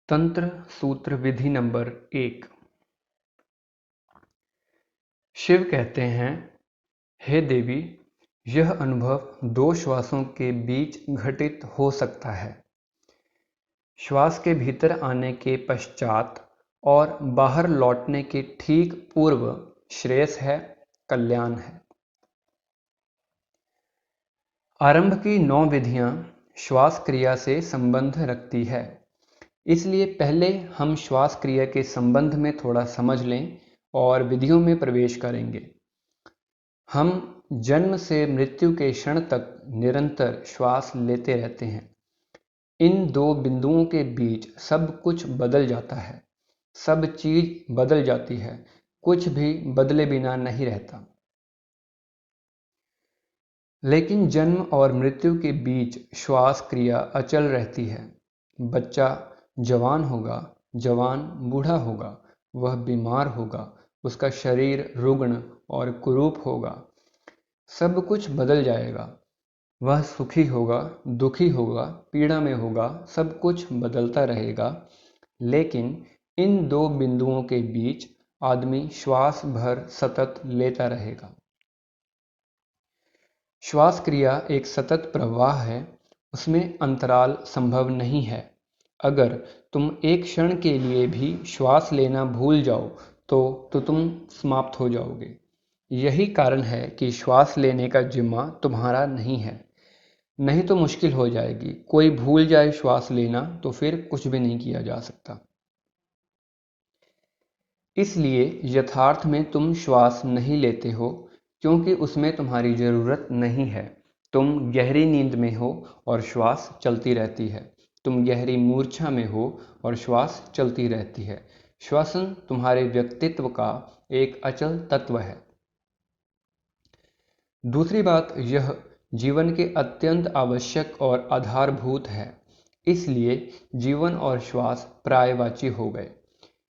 तंत्र सूत्र विधि नंबर 1। शिव कहते हैं, हे देवी, यह अनुभव 2 श्वासों के बीच घटित हो सकता है। श्वास के भीतर आने के पश्चात और बाहर लौटने के ठीक पूर्व श्रेयस है, कल्याण है। आरंभ की 9 विधियां श्वास क्रिया से संबंध रखती है, इसलिए पहले हम श्वास क्रिया के संबंध में थोड़ा समझ लें और विधियों में प्रवेश करेंगे। हम जन्म से मृत्यु के क्षण तक निरंतर श्वास लेते रहते हैं। इन 2 बिंदुओं के बीच सब कुछ बदल जाता है, सब चीज बदल जाती है, कुछ भी बदले बिना नहीं रहता। लेकिन जन्म और मृत्यु के बीच श्वास क्रिया अचल रहती है। बच्चा जवान होगा, जवान बूढ़ा होगा, वह बीमार होगा, उसका शरीर रुग्ण और कुरूप होगा, सब कुछ बदल जाएगा। वह सुखी होगा, दुखी होगा, पीड़ा में होगा, सब कुछ बदलता रहेगा। लेकिन इन 2 बिंदुओं के बीच आदमी श्वास भर सतत लेता रहेगा। श्वास क्रिया एक सतत प्रवाह है, उसमें अंतराल संभव नहीं है। अगर तुम एक क्षण के लिए भी श्वास लेना भूल जाओ तो तुम समाप्त हो जाओगे। यही कारण है कि श्वास लेने का जिम्मा तुम्हारा नहीं है, नहीं तो मुश्किल हो जाएगी। कोई भूल जाए श्वास लेना तो फिर कुछ भी नहीं किया जा सकता। इसलिए यथार्थ में तुम श्वास नहीं लेते हो, क्योंकि उसमें तुम्हारी जरूरत नहीं है। तुम गहरी नींद में हो और श्वास चलती रहती है। तुम गहरी मूर्छा में हो और श्वास चलती रहती है। श्वसन तुम्हारे व्यक्तित्व का एक अचल तत्व है। दूसरी बात, यह जीवन के अत्यंत आवश्यक और आधारभूत है। इसलिए जीवन और श्वास पर्यायवाची हो गए।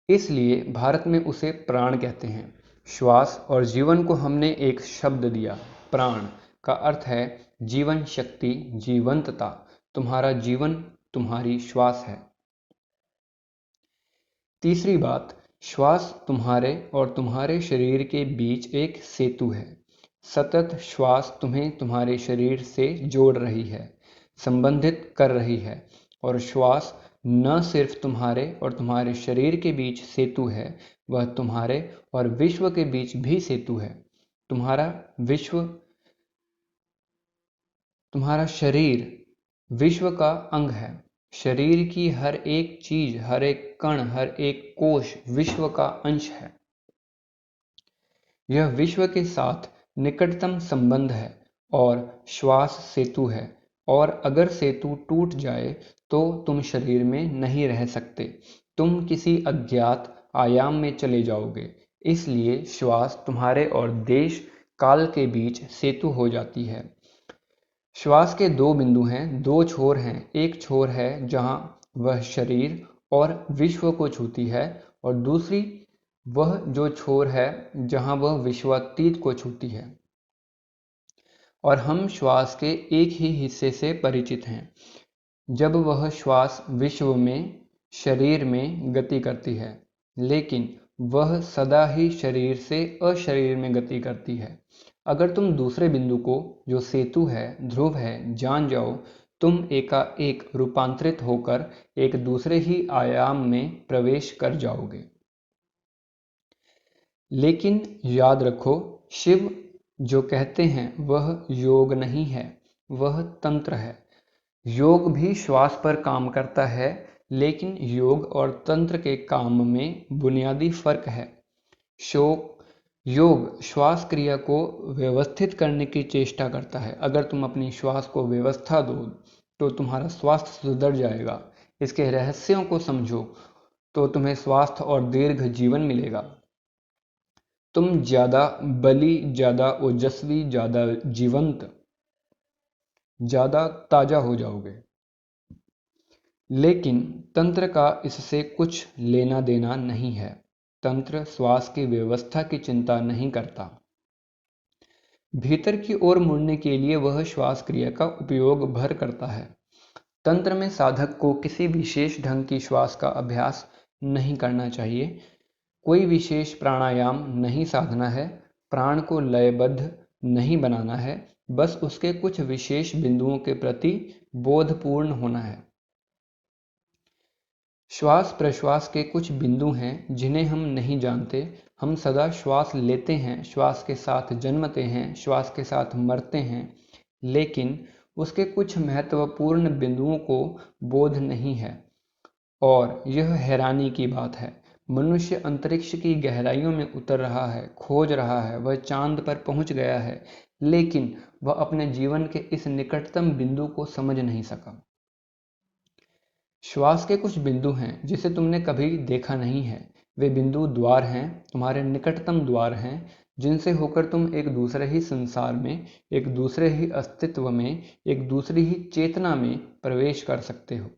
इसलिए भारत में उसे प्राण कहते हैं। श्वास और जीवन को हमने एक शब्द दिया, प्राण, का अर्थ है जीवन शक्ति, जीवंतता। तुम्हारा जीवन तुम्हारी श्वास है। तीसरी बात, श्वास तुम्हारे और तुम्हारे शरीर के बीच एक सेतु है। सतत श्वास तुम्हें तुम्हारे शरीर से जोड़ रही है, संबंधित कर रही है। और श्वास न सिर्फ तुम्हारे और तुम्हारे शरीर के बीच सेतु है, वह तुम्हारे और विश्व के बीच भी सेतु है। तुम्हारा शरीर विश्व का अंग है। शरीर की हर एक चीज, हर एक कण, हर एक कोश विश्व का अंश है। यह विश्व के साथ निकटतम संबंध है और श्वास सेतु है। और अगर सेतु टूट जाए तो तुम शरीर में नहीं रह सकते, तुम किसी अज्ञात आयाम में चले जाओगे। इसलिए श्वास तुम्हारे और देश काल के बीच सेतु हो जाती है। श्वास के 2 बिंदु हैं, 2 छोर हैं। एक छोर है जहां वह शरीर और विश्व को छूती है, और दूसरी वह जो छोर है जहां वह विश्वातीत को छूती है। और हम श्वास के एक ही हिस्से से परिचित हैं। जब वह श्वास विश्व में, शरीर में गति करती है, लेकिन वह सदा ही शरीर से अशरीर में गति करती है। अगर तुम दूसरे बिंदु को, जो सेतु है, ध्रुव है, जान जाओ, तुम एकाएक रूपांतरित होकर एक दूसरे ही आयाम में प्रवेश कर जाओगे। लेकिन याद रखो, शिव जो कहते हैं वह योग नहीं है, वह तंत्र है। योग भी श्वास पर काम करता है, लेकिन योग और तंत्र के काम में बुनियादी फर्क है। योग श्वास क्रिया को व्यवस्थित करने की चेष्टा करता है। अगर तुम अपनी श्वास को व्यवस्था दो तो तुम्हारा स्वास्थ्य सुधर जाएगा। इसके रहस्यों को समझो तो तुम्हें स्वास्थ्य और दीर्घ जीवन मिलेगा। तुम ज्यादा बली, ज्यादा ओजस्वी, ज्यादा जीवंत, ज्यादा ताजा हो जाओगे। लेकिन तंत्र का इससे कुछ लेना देना नहीं है। तंत्र श्वास की व्यवस्था की चिंता नहीं करता। भीतर की ओर मुड़ने के लिए वह श्वास क्रिया का उपयोग भर करता है। तंत्र में साधक को किसी विशेष ढंग की श्वास का अभ्यास नहीं करना चाहिए। कोई विशेष प्राणायाम नहीं साधना है, प्राण को लयबद्ध नहीं बनाना है, बस उसके कुछ विशेष बिंदुओं के प्रति बोधपूर्ण होना है। श्वास प्रश्वास के कुछ बिंदु हैं जिन्हें हम नहीं जानते। हम सदा श्वास लेते हैं, श्वास के साथ जन्मते हैं, श्वास के साथ मरते हैं, लेकिन उसके कुछ महत्वपूर्ण बिंदुओं को बोध नहीं है। और यह हैरानी की बात है। मनुष्य अंतरिक्ष की गहराइयों में उतर रहा है, खोज रहा है, वह चांद पर पहुंच गया है, लेकिन वह अपने जीवन के इस निकटतम बिंदु को समझ नहीं सका। श्वास के कुछ बिंदु हैं जिसे तुमने कभी देखा नहीं है। वे बिंदु द्वार हैं, तुम्हारे निकटतम द्वार हैं, जिनसे होकर तुम एक दूसरे ही संसार में, एक दूसरे ही अस्तित्व में, एक दूसरी ही चेतना में प्रवेश कर सकते हो।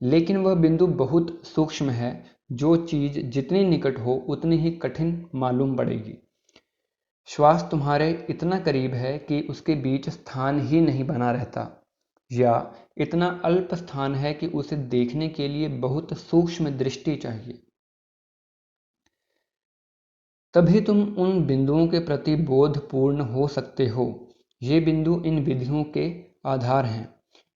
लेकिन वह बिंदु बहुत सूक्ष्म है। जो चीज जितनी निकट हो उतनी ही कठिन मालूम पड़ेगी। श्वास तुम्हारे इतना करीब है कि उसके बीच स्थान ही नहीं बना रहता, या इतना अल्प स्थान है कि उसे देखने के लिए बहुत सूक्ष्म दृष्टि चाहिए। तभी तुम उन बिंदुओं के प्रति बोधपूर्ण हो सकते हो। ये बिंदु इन विधियों के आधार हैं।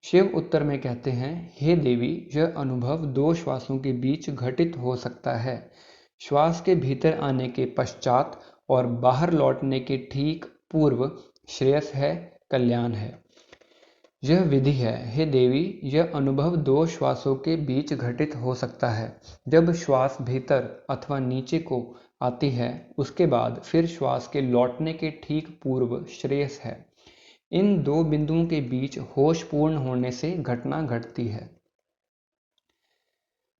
शिव उत्तर में कहते हैं, हे देवी, यह अनुभव दो श्वासों के बीच घटित हो सकता है। श्वास के भीतर आने के पश्चात और बाहर लौटने के ठीक पूर्व श्रेयस है, कल्याण है। यह विधि है, हे देवी, यह अनुभव दो श्वासों के बीच घटित हो सकता है। जब श्वास भीतर अथवा नीचे को आती है, उसके बाद फिर श्वास के लौटने के ठीक पूर्व श्रेयस है। इन दो बिंदुओं के बीच होश पूर्ण होने से घटना घटती है।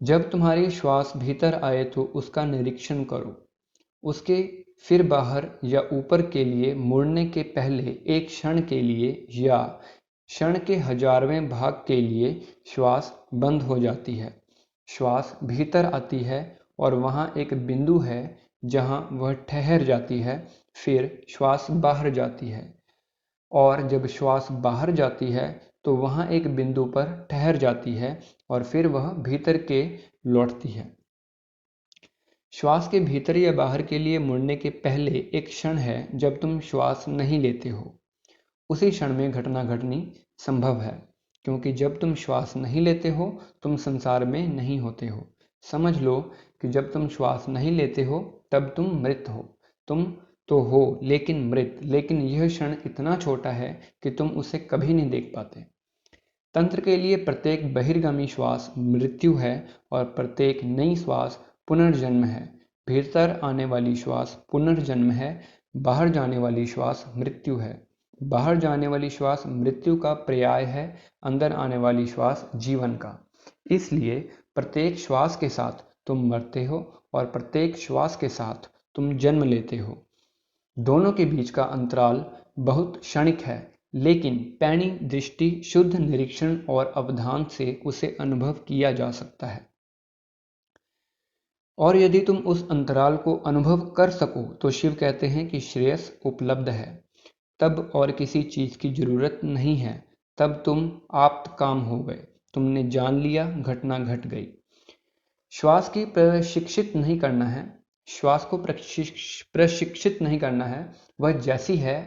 जब तुम्हारी श्वास भीतर आए तो उसका निरीक्षण करो। उसके फिर बाहर या ऊपर के लिए मुड़ने के पहले एक क्षण के लिए या क्षण के 1000वें भाग के लिए श्वास बंद हो जाती है। श्वास भीतर आती है और वहाँ एक बिंदु है जहाँ वह ठहर जाती है, फिर श्वास बाहर जाती है, और जब श्वास बाहर जाती है तो वहाँ एक बिंदु पर ठहर जाती है और फिर वह भीतर के लौटती है। श्वास के भीतर या बाहर के लिए मुड़ने के पहले एक क्षण है जब तुम श्वास नहीं लेते हो। उसी क्षण में घटना घटनी संभव है, क्योंकि जब तुम श्वास नहीं लेते हो तुम संसार में नहीं होते हो। समझ लो कि जब तुम श्वास नहीं लेते हो तब तुम मृत हो। तुम तो हो लेकिन मृत, लेकिन यह क्षण इतना छोटा है कि तुम उसे कभी नहीं देख पाते। तंत्र के लिए प्रत्येक बहिर्गामी श्वास मृत्यु है और प्रत्येक नई श्वास पुनर्जन्म है। भीतर आने वाली श्वास पुनर्जन्म है, बाहर जाने वाली श्वास मृत्यु है। बाहर जाने वाली श्वास मृत्यु का पर्याय है, अंदर आने वाली श्वास जीवन का। इसलिए प्रत्येक श्वास के साथ तुम मरते हो और प्रत्येक श्वास के साथ तुम जन्म लेते हो। दोनों के बीच का अंतराल बहुत क्षणिक है, लेकिन पैनी दृष्टि, शुद्ध निरीक्षण और अवधान से उसे अनुभव किया जा सकता है। और यदि तुम उस अंतराल को अनुभव कर सको तो शिव कहते हैं कि श्रेयस उपलब्ध है। तब और किसी चीज की जरूरत नहीं है। तब तुम आप्त काम हो गए, तुमने जान लिया, घटना घट गई। श्वास की प्रशिक्षित नहीं करना है, श्वास को प्रशिक्षित नहीं करना है। वह जैसी है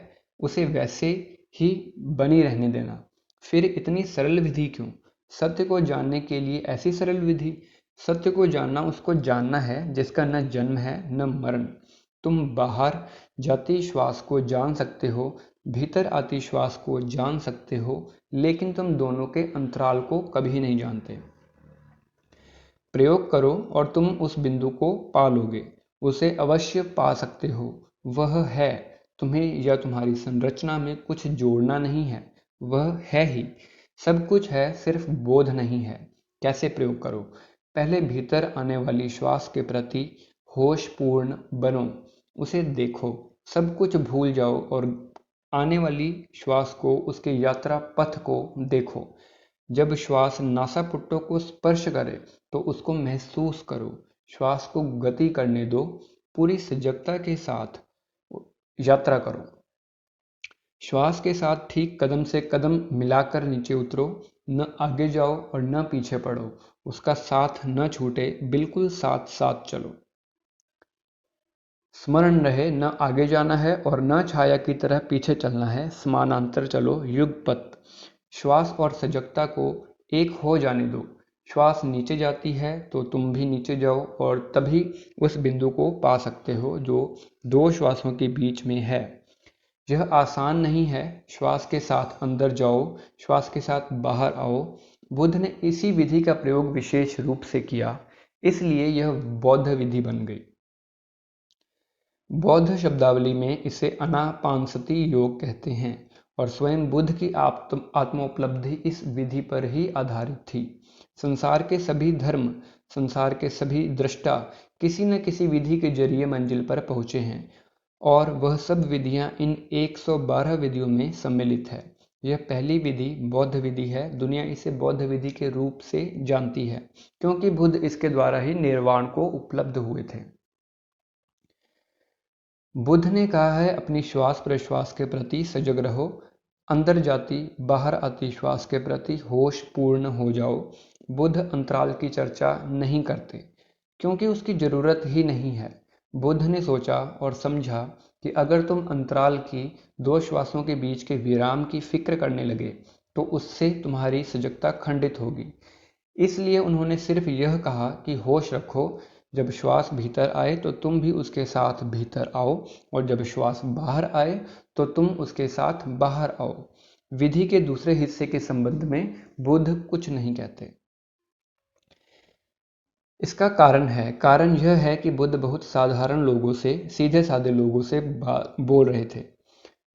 उसे वैसे ही बनी रहने देना। फिर इतनी सरल विधि क्यों? सत्य को जानने के लिए ऐसी सरल विधि? सत्य को जानना उसको जानना है जिसका न जन्म है न मरण। तुम बाहर जाती श्वास को जान सकते हो, भीतर आती श्वास को जान सकते हो, लेकिन तुम दोनों के अंतराल को कभी नहीं जानते। प्रयोग करो और तुम उस बिंदु को पा लोगे। उसे अवश्य पा सकते हो। वह है, तुम्हें या तुम्हारी संरचना में कुछ जोड़ना नहीं है, वह है ही। सब कुछ है, सिर्फ बोध नहीं है। कैसे प्रयोग करो? पहले भीतर आने वाली श्वास के प्रति होशपूर्ण बनो, उसे देखो, सब कुछ भूल जाओ और आने वाली श्वास को, उसके यात्रा पथ को देखो। जब श्वास नासापुट्टों को स्पर्श करे तो उसको महसूस करो। श्वास को गति करने दो, पूरी सजगता के साथ यात्रा करो। श्वास के साथ ठीक कदम से कदम मिलाकर नीचे उतरो। न आगे जाओ और न पीछे पड़ो, उसका साथ न छूटे, बिल्कुल साथ साथ चलो। स्मरण रहे, न आगे जाना है और न छाया की तरह पीछे चलना है, समानांतर चलो, युगपथ। श्वास और सजगता को एक हो जाने दो। श्वास नीचे जाती है तो तुम भी नीचे जाओ और तभी उस बिंदु को पा सकते हो जो दो श्वासों के बीच में है। यह आसान नहीं है। श्वास के साथ अंदर जाओ, श्वास के साथ बाहर आओ। बुद्ध ने इसी विधि का प्रयोग विशेष रूप से किया, इसलिए यह बौद्ध विधि बन गई। बौद्ध शब्दावली में इसे अनापानसति योग कहते हैं और स्वयं बुद्ध की आत्मोपलब्धि इस विधि पर ही आधारित थी। संसार के सभी धर्म, संसार के सभी दृष्टा किसी न किसी विधि के जरिए मंजिल पर पहुंचे हैं और वह सब विधियां इन 112 विधियों में सम्मिलित है। यह पहली विधि बौद्ध विधि है। दुनिया इसे बौद्ध विधि के रूप से जानती है क्योंकि बुद्ध इसके द्वारा ही निर्वाण को उपलब्ध हुए थे। बुद्ध ने कहा है, अपनी श्वास प्रश्वास के प्रति सजग रहो, अंदर जाती बाहर आती श्वास के प्रति होश पूर्ण हो जाओ। बुद्ध अंतराल की चर्चा नहीं करते क्योंकि उसकी जरूरत ही नहीं है। बुद्ध ने सोचा और समझा कि अगर तुम अंतराल की दो श्वासों के बीच के विराम की फिक्र करने लगे तो उससे तुम्हारी सजगता खंडित होगी। इसलिए उन्होंने सिर्फ यह कहा कि होश रखो, जब श्वास भीतर आए तो तुम भी उसके साथ भीतर आओ और जब श्वास बाहर आए तो तुम उसके साथ बाहर आओ। विधि के दूसरे हिस्से के संबंध में बुद्ध कुछ नहीं कहते। इसका कारण यह है कि बुद्ध बहुत साधारण लोगों से, सीधे साधे लोगों से बोल रहे थे।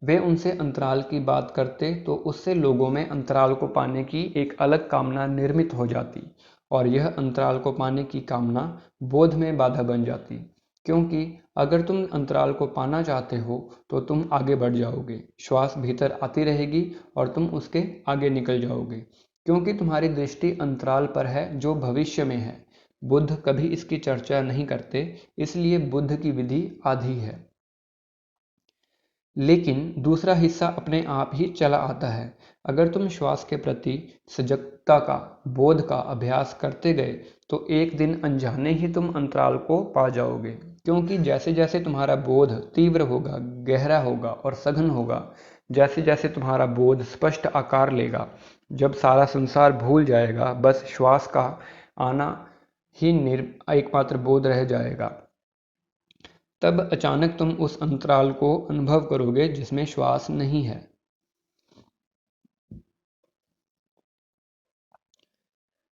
वे उनसे अंतराल की बात करते तो उससे लोगों में अंतराल को पाने की एक अलग कामना निर्मित हो जाती और यह अंतराल को पाने की कामना बोध में बाधा बन जाती। क्योंकि अगर तुम अंतराल को पाना चाहते हो तो तुम आगे बढ़ जाओगे, श्वास भीतर आती रहेगी और तुम उसके आगे निकल जाओगे क्योंकि तुम्हारी दृष्टि अंतराल पर है जो भविष्य में है। बुद्ध कभी इसकी चर्चा नहीं करते, इसलिए बुद्ध की विधि आधी है। लेकिन दूसरा हिस्सा अपने आप ही चला आता है। अगर तुम श्वास के प्रति सजगता का, बोध का अभ्यास करते गए तो एक दिन अनजाने ही तुम अंतराल को पा जाओगे क्योंकि जैसे जैसे तुम्हारा बोध तीव्र होगा, गहरा होगा और सघन होगा, जैसे जैसे तुम्हारा बोध स्पष्ट आकार लेगा, जब सारा संसार भूल जाएगा, बस श्वास का आना ही एकमात्र बोध रह जाएगा, तब अचानक तुम उस अंतराल को अनुभव करोगे जिसमें श्वास नहीं है।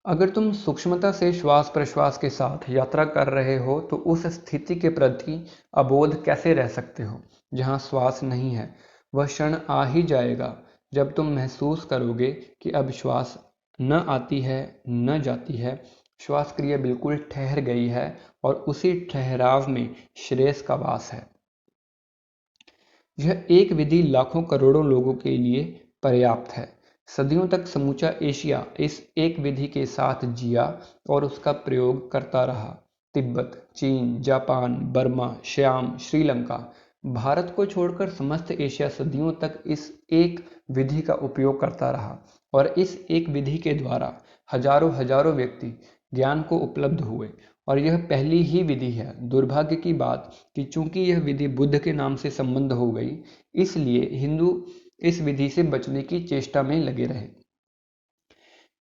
अगर तुम सूक्ष्मता से श्वास प्रश्वास के साथ यात्रा कर रहे हो तो उस स्थिति के प्रति अबोध कैसे रह सकते हो जहां श्वास नहीं है। वह क्षण आ ही जाएगा जब तुम महसूस करोगे कि अब श्वास न आती है न जाती है, श्वास क्रिया बिल्कुल ठहर गई है और उसी ठहराव में श्रेयस का वास है। यह एक विधि लाखों करोड़ों लोगों के लिए पर्याप्त है। सदियों तक समूचा एशिया इस एक विधि के साथ जिया और उसका प्रयोग करता रहा। तिब्बत, चीन, जापान, बर्मा, श्याम, श्रीलंका, भारत को छोड़कर समस्त एशिया सदियों तक इस एक विधि का उपयोग करता रहा और इस एक विधि के द्वारा हजारों हजारों व्यक्ति ज्ञान को उपलब्ध हुए और यह पहली ही विधि है। दुर्भाग्य की बात कि चूंकि यह विधि बुद्ध के नाम से संबद्ध हो गई, इसलिए हिंदू इस विधि से बचने की चेष्टा में लगे रहे।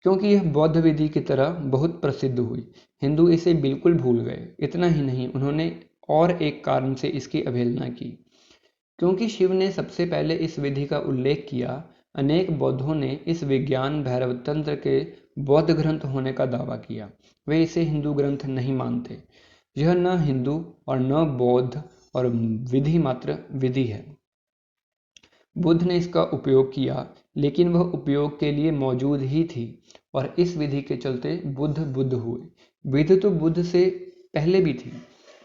क्योंकि यह बौद्ध विधि की तरह बहुत प्रसिद्ध हुई, हिंदू इसे बिल्कुल भूल गए। इतना ही नहीं, उन्होंने और एक कारण से इसकी अवहेलना की। क्योंकि शिव ने सबसे पहले इस विधि का उल्लेख किया, अनेक बौद्धों ने इस विज्ञान भैरव तंत्र के बौद्ध ग्रंथ होने का दावा किया। वे इसे हिंदू ग्रंथ नहीं मानते। यह न हिंदू और न बौद्ध और विधि मात्र विधि है। बुद्ध ने इसका उपयोग किया, लेकिन वह उपयोग के लिए मौजूद ही थी और इस विधि के चलते बुद्ध बुद्ध हुए। विधि तो बुद्ध से पहले भी थी,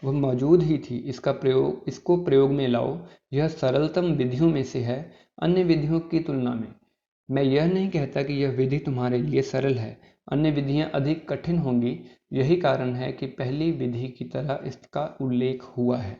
वह मौजूद ही थी। इसको प्रयोग में लाओ। यह सरलतम विधियों में से है अन्य विधियों की तुलना में। मैं यह नहीं कहता कि यह विधि तुम्हारे लिए सरल है, अन्य विधियां अधिक कठिन होंगी। यही कारण है कि पहली विधि की तरह इसका उल्लेख हुआ है।